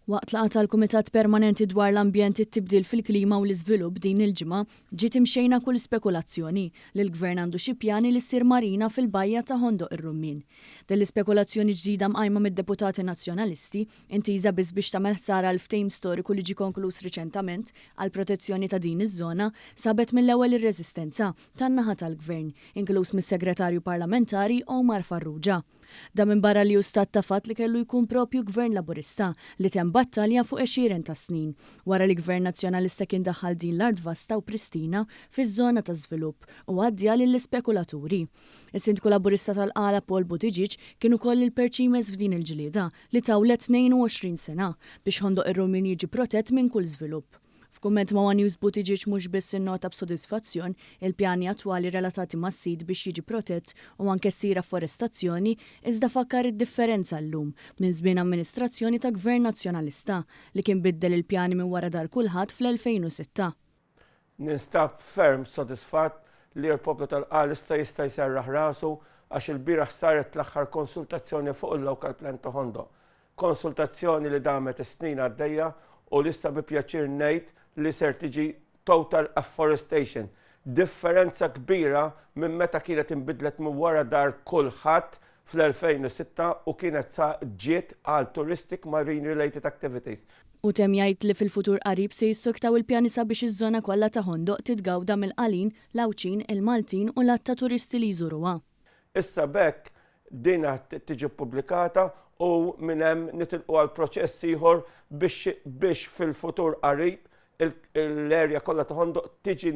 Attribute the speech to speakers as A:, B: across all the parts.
A: Waqt laqgħa tal-Kumitat Permanenti dwar l-Ambjent, it-tibdil fil-klima u l-iżvilupp din il-ġimgħa ġiet imxejna kull spekulazzjoni li l-Gvern għandu xi pjani li ssir marina fil-bajja ta' Ħondoq ir-Rummin. Din l-ispekulazzjoni ġdida mqajma mid-deputati nazzjonalisti intiża biss biex tagħmel ħsara l ftehim storiku li ġie konkluż riċentament għal protezzjoni ta' din iż-żona sabet mill-ewwel ir-reżistenza tan-naħa tal-Gvern, inkluż mis-Segretarju Parlamentari Omar Farrugia. Da minn barra li hu stat ta' fatt li kellu jkun propju Gvern Laburista li temm battalja fuq 20 ta' snin wara li Gvern Nazzjonalista kien daħħal din l-art vasta u pristina fiż-żona ta' żvilupp u għaddja lill-ispekulaturi. Is-Sindku Laburista tal-Qala Paul Buttigieg kien ukoll il-perċimes f'din il-ġlieda li tawlet 22 sena biex Ħondoq ir-Rummin jiġi protett minn kull żvilupp. F'kumment ma' One News Buttigieg mhux biss innota b'sodisfazzjon il-pjani attwali relatati mas-sid biex jiġi protett u anke ssir afforestazzjoni iżda fakkar id-differenza llum minn żmien amministrazzjoni ta' Gvern Nazzjonalista li kien biddel il-pjani minn wara dar kulħadd fl-2006.
B: Ninstab ferm sodisfatt li l-poplu tal-Qala jista' jserraħ rasu għax il-bieraħ saret l-aħħar konsultazzjoni fuq il-Local Plan ta' Ħondoq. Konsultazzjoni li damet is-snin għaddejja u lista bi pjaċir ngħid li ser tiġi total afforestation. Differenza kbira minn meta kienet inbidlet minn wara dar kulħadd fl-2006 u kienet sa ġiet għal touristic marine related activities.
A: U temm jgħid li fil-futur qarib se jissuktaw il-pjani sabiex iż-żona kollha ta' Ħondoq titgawda mill-qalin, l-Awċin, il-Maltin u l-atta turisti li jżuruha.
B: Issa bekk dina tiġi pubblikata u minn hemm nitilqu għal proċess ieħor biex fil-futur qarib l-erja kollha ta' Ħondoq tiġi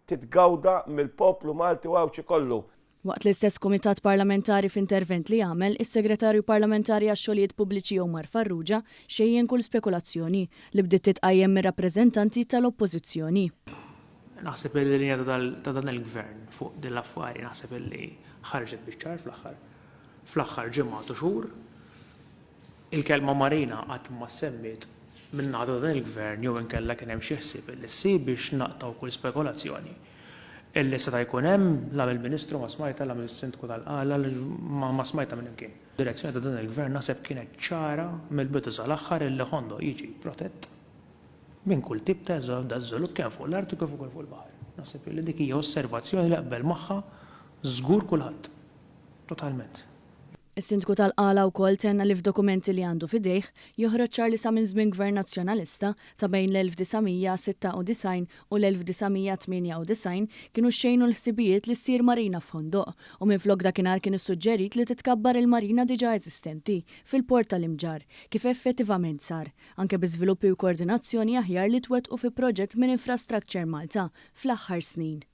B: titgawda mill-poplu Malti u Awċi kollu.
A: Waqt l-istess Kumitat Parlamentari f'intervent li għamel, is-Segretarju Parlamentari għax-Xogħlijiet Pubbliċi Omar Farrugia xejjen kull spekulazzjoni li bdiet titqajjem mir-rappreżentanti tal-Oppożizzjoni.
C: Naħseb li l-linja ta' dan il-Gvern fuq din l-affari naħseb li ħarġet biċ-ċar fl-aħħar ġimgħa u xhur. Il-kelma marina qatt ma semmit minn ta' dan il-Gvern jew inkella kien hemm xi ħsieb li ssir biex naqtaw kull spekulazzjoni. Illi seta' jkun hemm l-Ministru ma smajta l-Sindku tal-Qala ma smajta minn imkien. Direzzjoni ta' dan il-Gvern naħseb kienet ċara mill-bidu sal-aħħar illi Ħondoq jiġi protett minn kull tip ta' żvilupp kemm fuq l-arti kif ukoll fuq il-baħar. Naħseb li dik hija osservazzjoni li qbel magħha żgur kulħadd. Totalment.
A: Is-Sindku tal-Qala wkoll tenna li f'dokumenti li għandu f'idejh joħroġ ċar li sa minn żmien Gvern Nazzjonalista ta' bejn l-1996 u l-1998 kienu xejnu l-ħsibijiet li ssir marina f'Ħondoq u minflok dakinhar kien issuġġerit li titkabbar il-marina diġà eżistenti fil-Port tal-Imġar kif effettivament sar, anke bi żviluppi u koordinazzjoni aħjar li twettqu fi proġett minn Infrastructure Malta fl-aħħar snin.